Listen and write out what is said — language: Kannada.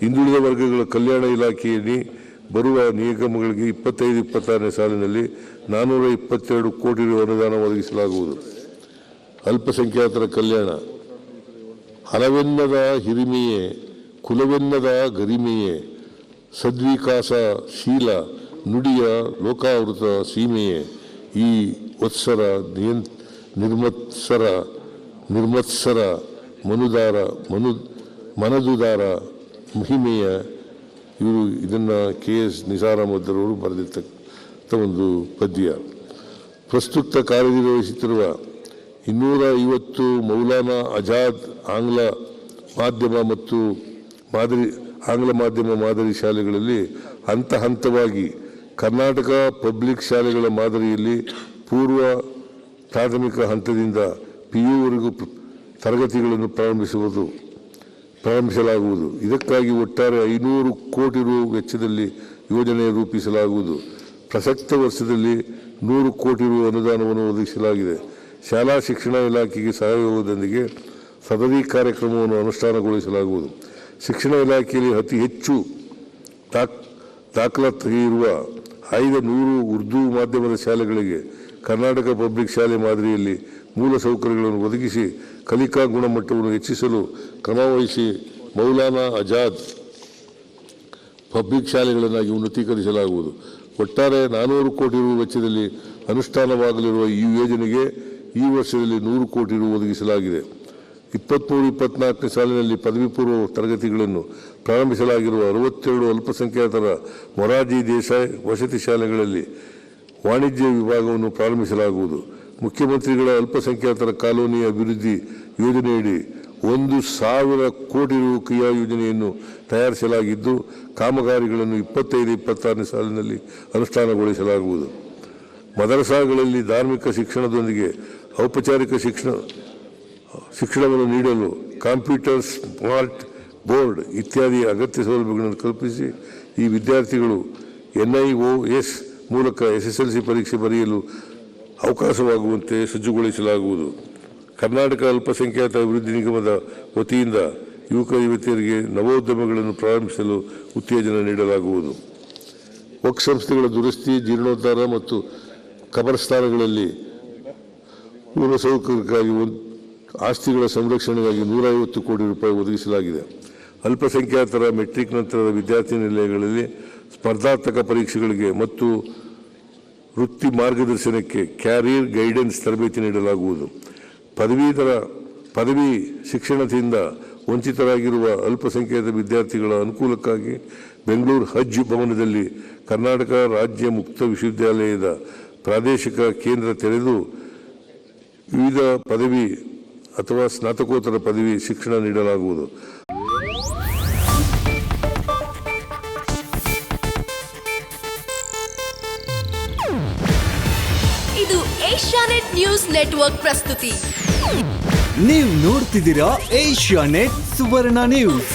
ಹಿಂದುಳಿದ ವರ್ಗಗಳ ಕಲ್ಯಾಣ ಇಲಾಖೆಯಲ್ಲಿ ಬರುವ ನಿಗಮಗಳಿಗೆ 25-26ನೇ ಸಾಲಿನಲ್ಲಿ 422 ಕೋಟಿ ರು ಅನುದಾನ ಒದಗಿಸಲಾಗುವುದು. ಅಲ್ಪಸಂಖ್ಯಾತರ ಕಲ್ಯಾಣ. ಹಲವೆನ್ನದ ಹಿರಿಮೆಯೇ ಕುಲವೆನ್ನದ ಗರಿಮೆಯೇ ಸದ್ವಿಕಾಸಶೀಲ ನುಡಿಯ ಲೋಕಾವೃತ ಸೀಮೆಯೇ ಈ ವತ್ಸರ ನಿರ್ಮತ್ಸರ ಮನದುದಾರ ಮಹಿಮೆಯ ಇವರು ಇದನ್ನು KS ನಿಸಾರ್ ಅಹಮದ್ ಅವರು ಬರೆದಿರ್ತಕ್ಕಂಥ ಒಂದು ಪದ್ಯ. ಪ್ರಸ್ತುತ ಕಾರ್ಯನಿರ್ವಹಿಸುತ್ತಿರುವ 250 ಮೌಲಾನಾ ಆಜಾದ್ ಆಂಗ್ಲ ಮಾಧ್ಯಮ ಮಾದರಿ ಶಾಲೆಗಳಲ್ಲಿ ಹಂತ ಹಂತವಾಗಿ ಕರ್ನಾಟಕ ಪಬ್ಲಿಕ್ ಶಾಲೆಗಳ ಮಾದರಿಯಲ್ಲಿ ಪೂರ್ವ ಪ್ರಾಥಮಿಕ ಹಂತದಿಂದ PU ವರೆಗೂ ತರಗತಿಗಳನ್ನು ಪ್ರಾರಂಭಿಸಲಾಗುವುದು. ಇದಕ್ಕಾಗಿ ಒಟ್ಟಾರೆ 500 ಕೋಟಿ ರು ವೆಚ್ಚದಲ್ಲಿ ಯೋಜನೆ ರೂಪಿಸಲಾಗುವುದು. ಪ್ರಸಕ್ತ ವರ್ಷದಲ್ಲಿ 100 ಕೋಟಿ ರು ಅನುದಾನವನ್ನು ಒದಗಿಸಲಾಗಿದೆ. ಶಾಲಾ ಶಿಕ್ಷಣ ಇಲಾಖೆಗೆ ಸಹಯೋಗದೊಂದಿಗೆ ಸದರಿ ಕಾರ್ಯಕ್ರಮವನ್ನು ಅನುಷ್ಠಾನಗೊಳಿಸಲಾಗುವುದು. ಶಿಕ್ಷಣ ಇಲಾಖೆಯಲ್ಲಿ ಅತಿ ಹೆಚ್ಚು ದಾಖಲಾತಿ ಇರುವ ಆಯ್ದ 100 ಉರ್ದು ಮಾಧ್ಯಮದ ಶಾಲೆಗಳಿಗೆ ಕರ್ನಾಟಕ ಪಬ್ಲಿಕ್ ಶಾಲೆ ಮಾದರಿಯಲ್ಲಿ ಮೂಲ ಸೌಕರ್ಯಗಳನ್ನು ಒದಗಿಸಿ ಕಲಿಕಾ ಗುಣಮಟ್ಟವನ್ನು ಹೆಚ್ಚಿಸಲು ಕ್ರಮವಹಿಸಿ ಮೌಲಾನಾ ಆಜಾದ್ ಪಬ್ಲಿಕ್ ಶಾಲೆಗಳನ್ನಾಗಿ ಉನ್ನತೀಕರಿಸಲಾಗುವುದು. ಒಟ್ಟಾರೆ 400 ಕೋಟಿ ರು ವೆಚ್ಚದಲ್ಲಿ ಅನುಷ್ಠಾನವಾಗಲಿರುವ ಈ ಯೋಜನೆಗೆ ಈ ವರ್ಷದಲ್ಲಿ 100 ಕೋಟಿ ರು ಒದಗಿಸಲಾಗಿದೆ. 23-24ನೇ ಸಾಲಿನಲ್ಲಿ ಪದವಿ ಪೂರ್ವ ತರಗತಿಗಳನ್ನು ಪ್ರಾರಂಭಿಸಲಾಗಿರುವ 62 ಅಲ್ಪಸಂಖ್ಯಾತರ ಮೊರಾರ್ಜಿ ದೇಸಾಯಿ ವಸತಿ ಶಾಲೆಗಳಲ್ಲಿ ವಾಣಿಜ್ಯ ವಿಭಾಗವನ್ನು ಪ್ರಾರಂಭಿಸಲಾಗುವುದು. ಮುಖ್ಯಮಂತ್ರಿಗಳ ಅಲ್ಪಸಂಖ್ಯಾತರ ಕಾಲೋನಿ ಅಭಿವೃದ್ಧಿ ಯೋಜನೆಯಡಿ 1,000 ಕೋಟಿ ರು ಕ್ರಿಯಾ ಯೋಜನೆಯನ್ನು ತಯಾರಿಸಲಾಗಿದ್ದು ಕಾಮಗಾರಿಗಳನ್ನು 25-26ನೇ ಸಾಲಿನಲ್ಲಿ ಅನುಷ್ಠಾನಗೊಳಿಸಲಾಗುವುದು. ಮದರಸಾಗಳಲ್ಲಿ ಧಾರ್ಮಿಕ ಶಿಕ್ಷಣದೊಂದಿಗೆ ಔಪಚಾರಿಕ ಶಿಕ್ಷಣವನ್ನು ನೀಡಲು ಕಂಪ್ಯೂಟರ್ ಸ್ಮಾರ್ಟ್ ಬೋರ್ಡ್ ಇತ್ಯಾದಿ ಅಗತ್ಯ ಸೌಲಭ್ಯಗಳನ್ನು ಕಲ್ಪಿಸಿ ಈ ವಿದ್ಯಾರ್ಥಿಗಳು NIOS ಮೂಲಕ SSLC ಪರೀಕ್ಷೆ ಬರೆಯಲು ಅವಕಾಶವಾಗುವಂತೆ ಸಜ್ಜುಗೊಳಿಸಲಾಗುವುದು. ಕರ್ನಾಟಕ ಅಲ್ಪಸಂಖ್ಯಾತ ಅಭಿವೃದ್ಧಿ ನಿಗಮದ ವತಿಯಿಂದ ಯುವಕ ಯುವತಿಯರಿಗೆ ನವೋದ್ಯಮಗಳನ್ನು ಪ್ರಾರಂಭಿಸಲು ಉತ್ತೇಜನ ನೀಡಲಾಗುವುದು. ವಕ್ಫ್ ಸಂಸ್ಥೆಗಳ ದುರಸ್ತಿ, ಜೀರ್ಣೋದ್ಧಾರ ಮತ್ತು ಕಬರಸ್ಥಾನಗಳಲ್ಲಿ ಮೂಲಸೌಕರ್ಯಕ್ಕಾಗಿ ಆಸ್ತಿಗಳ ಸಂರಕ್ಷಣೆಗಾಗಿ 150 ಕೋಟಿ ರೂಪಾಯಿ ಒದಗಿಸಲಾಗಿದೆ. ಅಲ್ಪಸಂಖ್ಯಾತರ ಮೆಟ್ರಿಕ್ ನಂತರದ ವಿದ್ಯಾರ್ಥಿ ನಿಲಯಗಳಲ್ಲಿ ಸ್ಪರ್ಧಾತ್ಮಕ ಪರೀಕ್ಷೆಗಳಿಗೆ ಮತ್ತು ವೃತ್ತಿ ಮಾರ್ಗದರ್ಶನಕ್ಕೆ ಕ್ಯಾರಿಯರ್ ಗೈಡೆನ್ಸ್ ತರಬೇತಿ ನೀಡಲಾಗುವುದು. ಪದವಿ ಶಿಕ್ಷಣದಿಂದ ವಂಚಿತರಾಗಿರುವ ಅಲ್ಪಸಂಖ್ಯಾತ ವಿದ್ಯಾರ್ಥಿಗಳ ಅನುಕೂಲಕ್ಕಾಗಿ ಬೆಂಗಳೂರು ಹಜ್ ಭವನದಲ್ಲಿ ಕರ್ನಾಟಕ ರಾಜ್ಯ ಮುಕ್ತ ವಿಶ್ವವಿದ್ಯಾಲಯದ ಪ್ರಾದೇಶಿಕ ಕೇಂದ್ರ ತೆರೆದು ವಿವಿಧ ಪದವಿ ಅಥವಾ ಸ್ನಾತಕೋತ್ತರ ಪದವಿ ಶಿಕ್ಷಣ ನೀಡಲಾಗುವುದು. ಇದು ಏಷ್ಯಾನೆಟ್ ನ್ಯೂಸ್ ನೆಟ್ವರ್ಕ್ ಪ್ರಸ್ತುತಿ. ನೀವು ನೋಡ್ತಿದ್ದೀರಾ ಏಷ್ಯಾನೆಟ್ ಸುವರ್ಣ ನ್ಯೂಸ್.